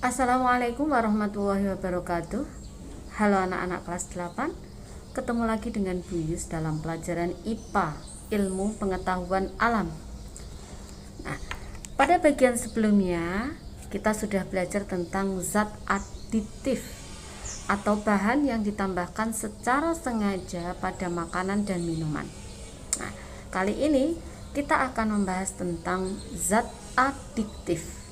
Assalamualaikum warahmatullahi wabarakatuh. Halo anak-anak kelas 8. Ketemu lagi dengan Bu Yus dalam pelajaran IPA, Ilmu Pengetahuan Alam. Nah, pada bagian sebelumnya kita sudah belajar tentang zat aditif atau bahan yang ditambahkan secara sengaja pada makanan dan minuman. Nah, kali ini kita akan membahas tentang zat adiktif.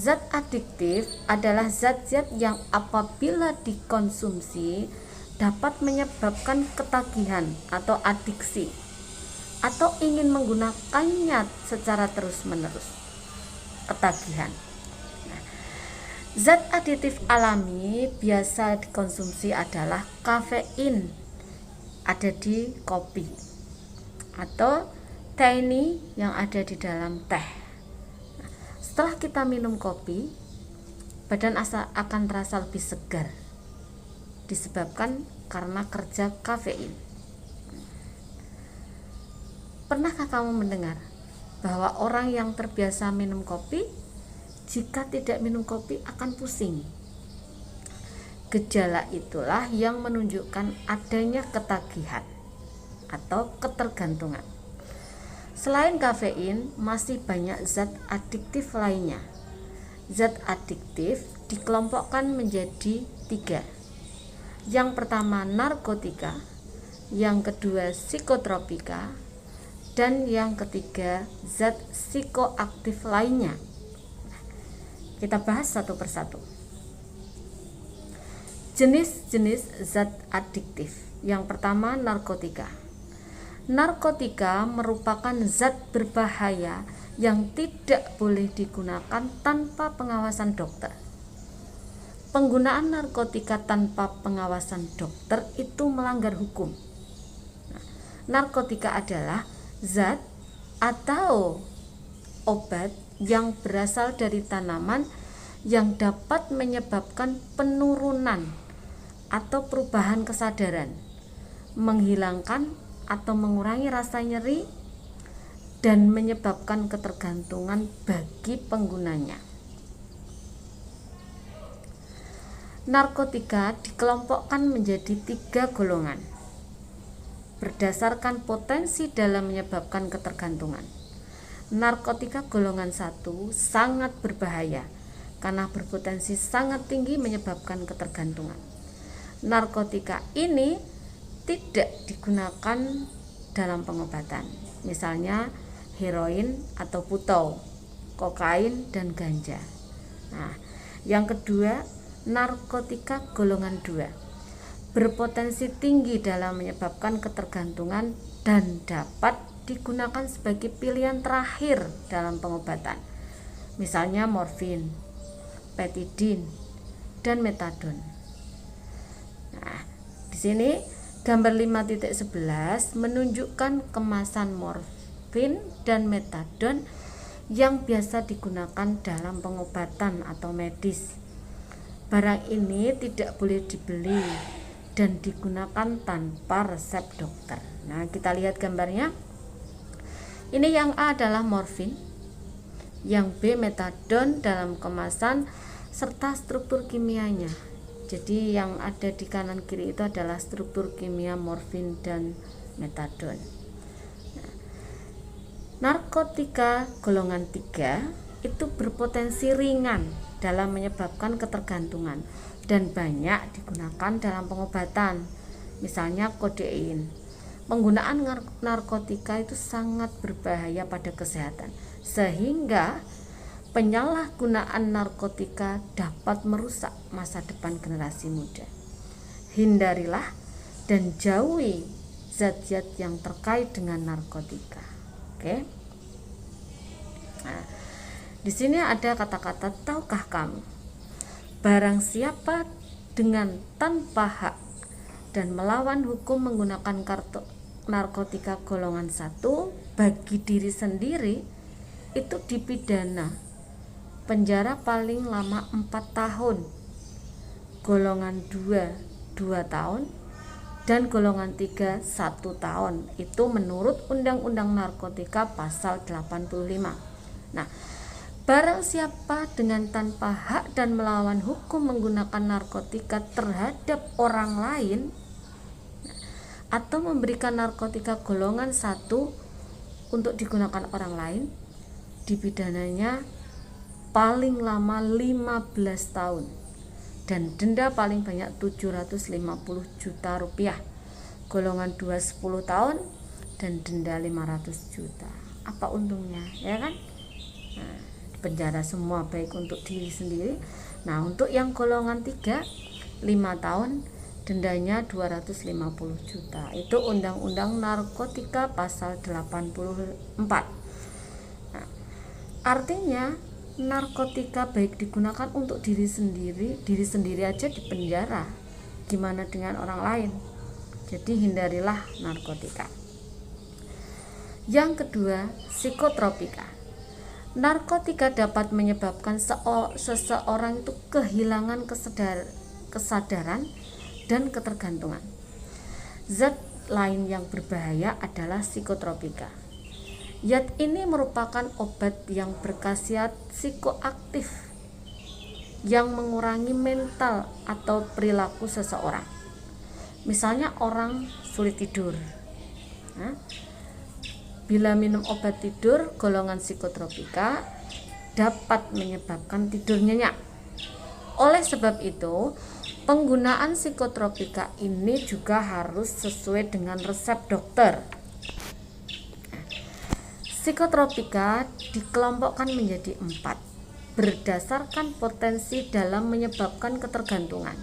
Zat adiktif adalah zat-zat yang apabila dikonsumsi dapat menyebabkan ketagihan atau adiksi, atau ingin menggunakannya secara terus-menerus. Ketagihan. Zat aditif alami biasa dikonsumsi adalah kafein, ada di kopi, atau teini yang ada di dalam teh. Setelah kita minum kopi, badan akan terasa lebih segar disebabkan karena kerja kafein. Pernahkah kamu mendengar bahwa orang yang terbiasa minum kopi, jika tidak minum kopi akan pusing? Gejala itulah yang menunjukkan adanya ketagihan atau ketergantungan. Selain kafein, masih banyak zat adiktif lainnya. Zat adiktif dikelompokkan menjadi 3. Yang pertama narkotika, yang kedua psikotropika, dan yang ketiga zat psikoaktif lainnya. Kita bahas satu persatu. Jenis-jenis zat adiktif. Yang pertama narkotika. Narkotika merupakan zat berbahaya yang tidak boleh digunakan tanpa pengawasan dokter. Penggunaan narkotika tanpa pengawasan dokter itu melanggar hukum. Narkotika adalah zat atau obat yang berasal dari tanaman yang dapat menyebabkan penurunan atau perubahan kesadaran, menghilangkan atau mengurangi rasa nyeri, dan menyebabkan ketergantungan bagi penggunanya. Narkotika dikelompokkan menjadi 3 golongan berdasarkan potensi dalam menyebabkan ketergantungan. Narkotika golongan 1 sangat berbahaya karena berpotensi sangat tinggi menyebabkan ketergantungan. Narkotika ini tidak digunakan dalam pengobatan, misalnya heroin atau putau, kokain, dan ganja. Nah, yang kedua, narkotika golongan 2 berpotensi tinggi dalam menyebabkan ketergantungan dan dapat digunakan sebagai pilihan terakhir dalam pengobatan, misalnya morfin, petidin, dan metadon. Nah, di sini gambar 5.11 menunjukkan kemasan morfin dan metadon yang biasa digunakan dalam pengobatan atau medis. Barang ini tidak boleh dibeli dan digunakan tanpa resep dokter. Nah, kita lihat gambarnya. Ini yang A adalah morfin, yang B metadon dalam kemasan serta struktur kimianya. Jadi yang ada di kanan kiri itu adalah struktur kimia morfin dan metadon. Narkotika golongan 3 itu berpotensi ringan dalam menyebabkan ketergantungan dan banyak digunakan dalam pengobatan, misalnya kodein. Penggunaan narkotika itu sangat berbahaya pada kesehatan, sehingga penyalahgunaan narkotika dapat merusak masa depan generasi muda. Hindarilah dan jauhi zat-zat yang terkait dengan narkotika. Oke. Nah, di sini ada kata-kata tahukah kamu? Barang siapa dengan tanpa hak dan melawan hukum menggunakan narkotika golongan 1 bagi diri sendiri itu dipidana penjara paling lama 4 tahun, golongan 2 tahun, dan golongan 3 1 tahun. Itu menurut Undang-Undang Narkotika pasal 85. Nah, Barang siapa dengan tanpa hak dan melawan hukum menggunakan narkotika terhadap orang lain atau memberikan narkotika golongan 1 untuk digunakan orang lain, dipidananya paling lama 15 tahun dan denda paling banyak 750 juta rupiah, golongan 2 10 tahun dan denda 500 juta. Apa untungnya, ya kan? Nah, penjara semua baik untuk diri sendiri. Nah, untuk yang golongan 3 5 tahun, dendanya 250 juta. Itu Undang-Undang Narkotika pasal 84. Nah, artinya narkotika baik digunakan untuk diri sendiri aja dipenjara. Gimana dengan orang lain? Jadi hindarilah narkotika. Yang kedua, psikotropika. Narkotika dapat menyebabkan seseorang itu kehilangan kesadaran dan ketergantungan. Zat lain yang berbahaya adalah psikotropika. Zat ini merupakan obat yang berkhasiat psikoaktif yang mengurangi mental atau perilaku seseorang. Misalnya orang sulit tidur. Bila minum obat tidur golongan psikotropika dapat menyebabkan tidur nyenyak. Oleh sebab itu, penggunaan psikotropika ini juga harus sesuai dengan resep dokter. Psikotropika dikelompokkan menjadi 4 berdasarkan potensi dalam menyebabkan ketergantungan.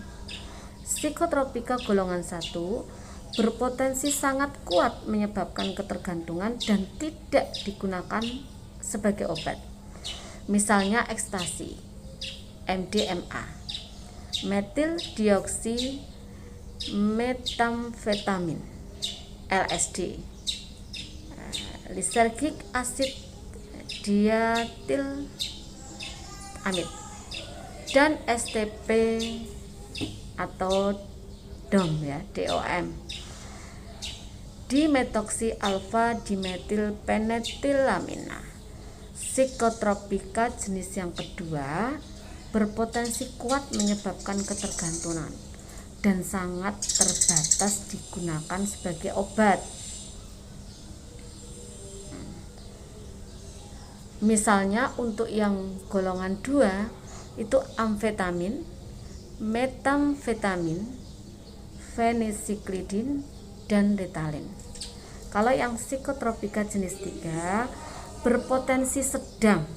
Psikotropika golongan 1 berpotensi sangat kuat menyebabkan ketergantungan dan tidak digunakan sebagai obat. Misalnya ekstasi, MDMA, metil dioksi metamfetamin, LSD, lisergic acid diethylamiid, dan STP atau DOM, DOM, dimetoksi alfa dimetil penetilamina. Psikotropika jenis yang kedua berpotensi kuat menyebabkan ketergantungan dan sangat terbatas digunakan sebagai obat. Misalnya untuk yang golongan 2 itu amfetamin, metamfetamin, phencyclidine, dan Ritalin. Kalau yang psikotropika jenis 3 berpotensi sedang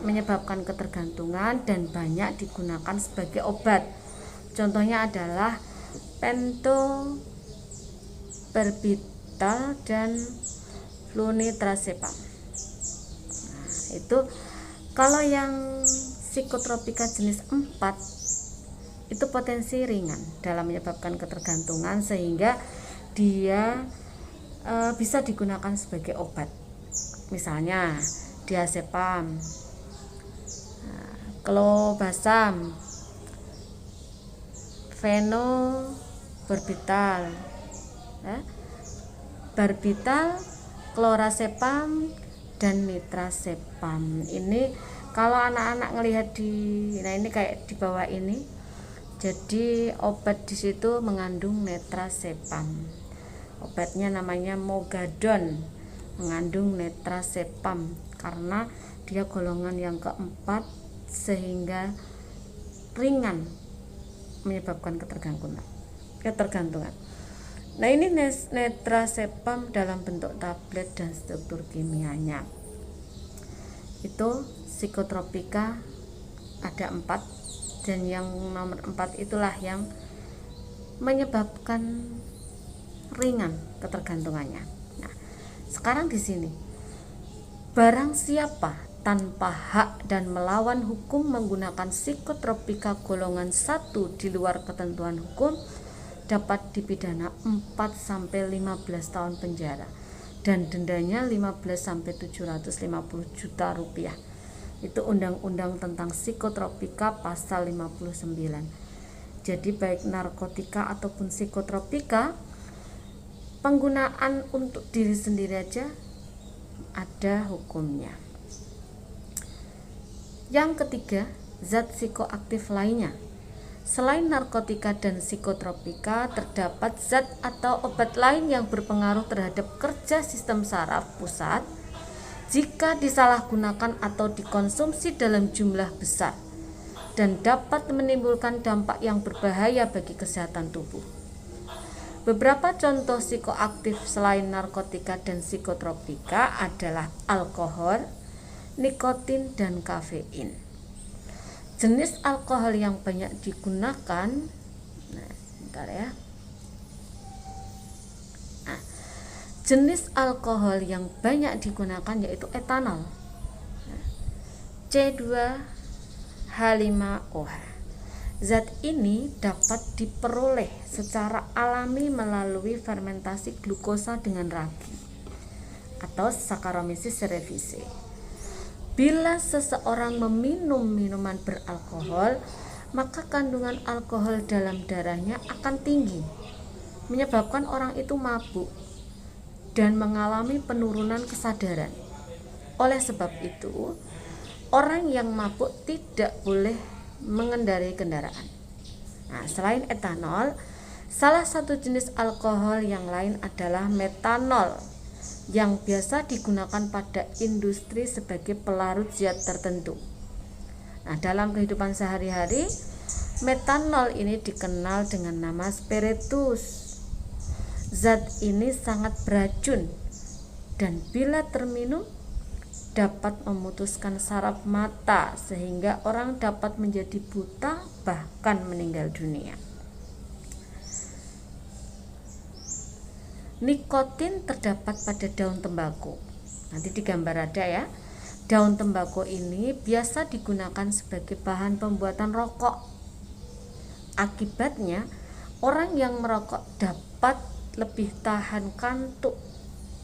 menyebabkan ketergantungan dan banyak digunakan sebagai obat. Contohnya adalah pentobarbital dan flunitrazepam. Nah, itu kalau yang psikotropika jenis 4 itu potensi ringan dalam menyebabkan ketergantungan sehingga dia bisa digunakan sebagai obat. Misalnya diazepam, klobasam, fenobarbital, barbital, klorazepam, dan nitrazepam. Ini kalau anak-anak ngelihat ini kayak di bawah ini, jadi obat di situ mengandung nitrazepam. Obatnya namanya Mogadon, mengandung nitrazepam karena dia golongan yang keempat sehingga ringan menyebabkan ketergantungan. Nah, ini nitrazepam dalam bentuk tablet dan struktur kimianya. Itu psikotropika ada 4 dan yang nomor 4 itulah yang menyebabkan ringan ketergantungannya. Nah, sekarang di sini barang siapa tanpa hak dan melawan hukum menggunakan psikotropika golongan 1 di luar ketentuan hukum dapat dipidana 4-15 tahun penjara dan dendanya 15-750 juta rupiah. Itu undang-undang tentang psikotropika pasal 59. Jadi baik narkotika ataupun psikotropika, penggunaan untuk diri sendiri aja ada hukumnya. Yang ketiga, zat psikoaktif lainnya. Selain narkotika dan psikotropika, terdapat zat atau obat lain yang berpengaruh terhadap kerja sistem saraf pusat jika disalahgunakan atau dikonsumsi dalam jumlah besar dan dapat menimbulkan dampak yang berbahaya bagi kesehatan tubuh. Beberapa contoh psikoaktif selain narkotika dan psikotropika adalah alkohol, nikotin, dan kafein. Jenis alkohol yang banyak digunakan, jenis alkohol yang banyak digunakan yaitu etanol, C2H5OH. Zat ini dapat diperoleh secara alami melalui fermentasi glukosa dengan ragi atau Saccharomyces cerevisiae. Bila seseorang meminum minuman beralkohol, maka kandungan alkohol dalam darahnya akan tinggi, menyebabkan orang itu mabuk dan mengalami penurunan kesadaran. Oleh sebab itu, orang yang mabuk tidak boleh mengendarai kendaraan. Nah, selain etanol, salah satu jenis alkohol yang lain adalah metanol, yang biasa digunakan pada industri sebagai pelarut zat tertentu. Nah, dalam kehidupan sehari-hari, metanol ini dikenal dengan nama spiritus. Zat ini sangat beracun dan bila terminum dapat memutuskan saraf mata sehingga orang dapat menjadi buta bahkan meninggal dunia. Nikotin terdapat pada daun tembakau. Nanti di gambar ada ya. Daun tembakau ini biasa digunakan sebagai bahan pembuatan rokok. Akibatnya, orang yang merokok dapat lebih tahan kantuk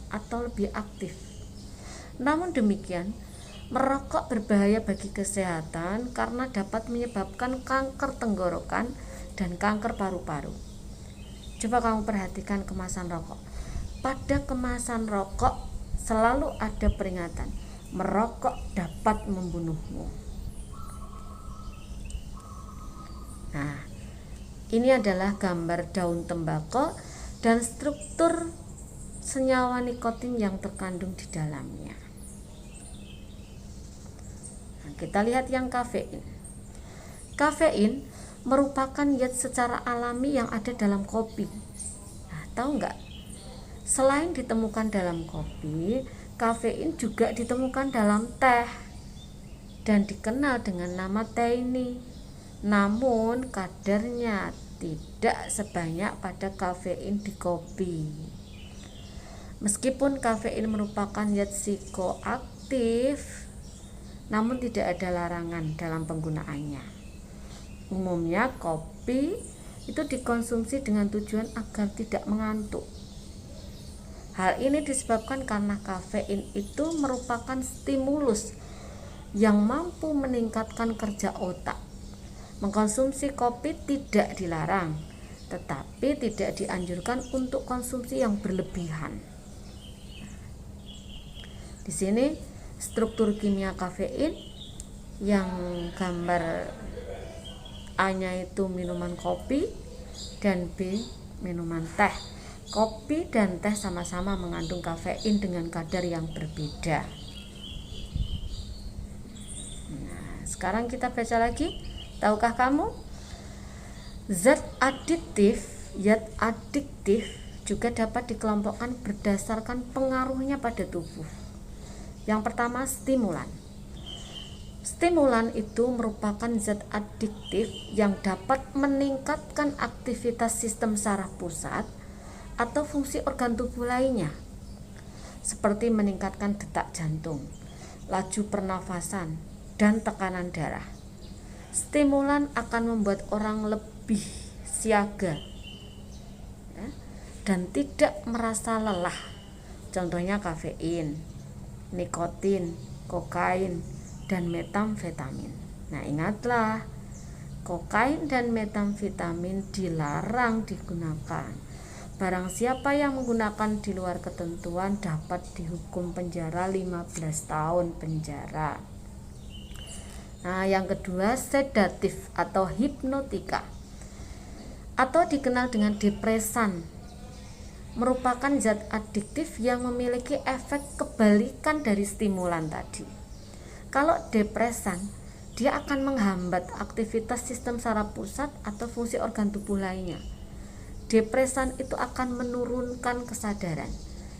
atau lebih aktif. Namun demikian, merokok berbahaya bagi kesehatan karena dapat menyebabkan kanker tenggorokan dan kanker paru-paru. Coba kamu perhatikan kemasan rokok. Pada kemasan rokok selalu ada peringatan, merokok dapat membunuhmu. Nah, ini adalah gambar daun tembakau dan struktur senyawa nikotin yang terkandung di dalamnya. Nah, kita lihat yang kafein. Kafein merupakan zat secara alami yang ada dalam kopi. Nah, tahu nggak? Selain ditemukan dalam kopi, kafein juga ditemukan dalam teh dan dikenal dengan nama theine. Namun kadarnya tidak sebanyak pada kafein di kopi. Meskipun kafein merupakan zat psikoaktif, namun tidak ada larangan dalam penggunaannya. Umumnya kopi itu dikonsumsi dengan tujuan agar tidak mengantuk. Hal ini disebabkan karena kafein itu merupakan stimulus yang mampu meningkatkan kerja otak. Mengkonsumsi kopi tidak dilarang, tetapi tidak dianjurkan untuk konsumsi yang berlebihan. Di sini struktur kimia kafein yang gambar A-nya itu minuman kopi dan B minuman teh. Kopi dan teh sama-sama mengandung kafein dengan kadar yang berbeda. Nah, sekarang kita baca lagi. Tahukah kamu? Zat adiktif juga dapat dikelompokkan berdasarkan pengaruhnya pada tubuh. Yang pertama, stimulan. Stimulan itu merupakan zat adiktif yang dapat meningkatkan aktivitas sistem saraf pusat atau fungsi organ tubuh lainnya, seperti meningkatkan detak jantung, laju pernafasan, dan tekanan darah. Stimulan akan membuat orang lebih siaga ya, dan tidak merasa lelah. Contohnya kafein, nikotin, kokain, dan metamfetamin. Nah, ingatlah, kokain dan metamfetamin dilarang digunakan. Barang siapa yang menggunakan di luar ketentuan dapat dihukum penjara 15 tahun penjara. Nah, yang kedua sedatif atau hipnotika atau dikenal dengan depresan, merupakan zat adiktif yang memiliki efek kebalikan dari stimulan tadi. Kalau depresan, dia akan menghambat aktivitas sistem saraf pusat atau fungsi organ tubuh lainnya. Depresan itu akan menurunkan kesadaran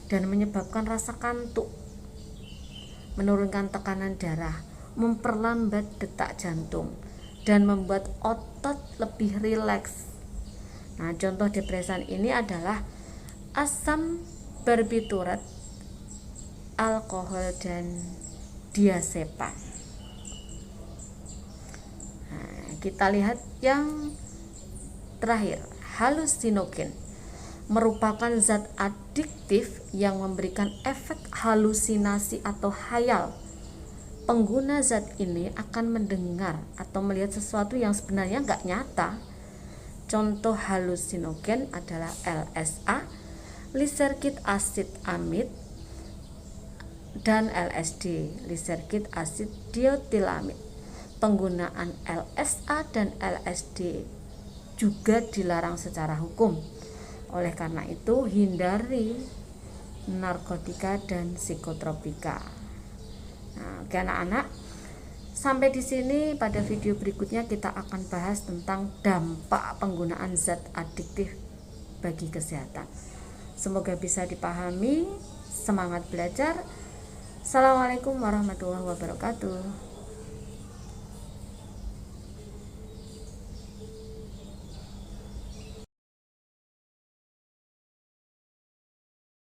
dan menyebabkan rasa kantuk, menurunkan tekanan darah, memperlambat detak jantung, dan membuat otot lebih rileks. Nah, contoh depresan ini adalah asam barbiturat, alkohol, dan diazepam. Nah, kita lihat yang terakhir, halusinogen merupakan zat adiktif yang memberikan efek halusinasi atau khayal. Pengguna zat ini akan mendengar atau melihat sesuatu yang sebenarnya nggak nyata. Contoh halusinogen adalah LSA, lysergic acid amide, dan LSD, lysergic acid diotilamide. Penggunaan LSA dan LSD juga dilarang secara hukum. Oleh karena itu, hindari narkotika dan psikotropika. Nah, oke anak-anak, sampai di sini pada video berikutnya kita akan bahas tentang dampak penggunaan zat adiktif bagi kesehatan. Semoga bisa dipahami. Semangat belajar. Assalamualaikum warahmatullahi wabarakatuh.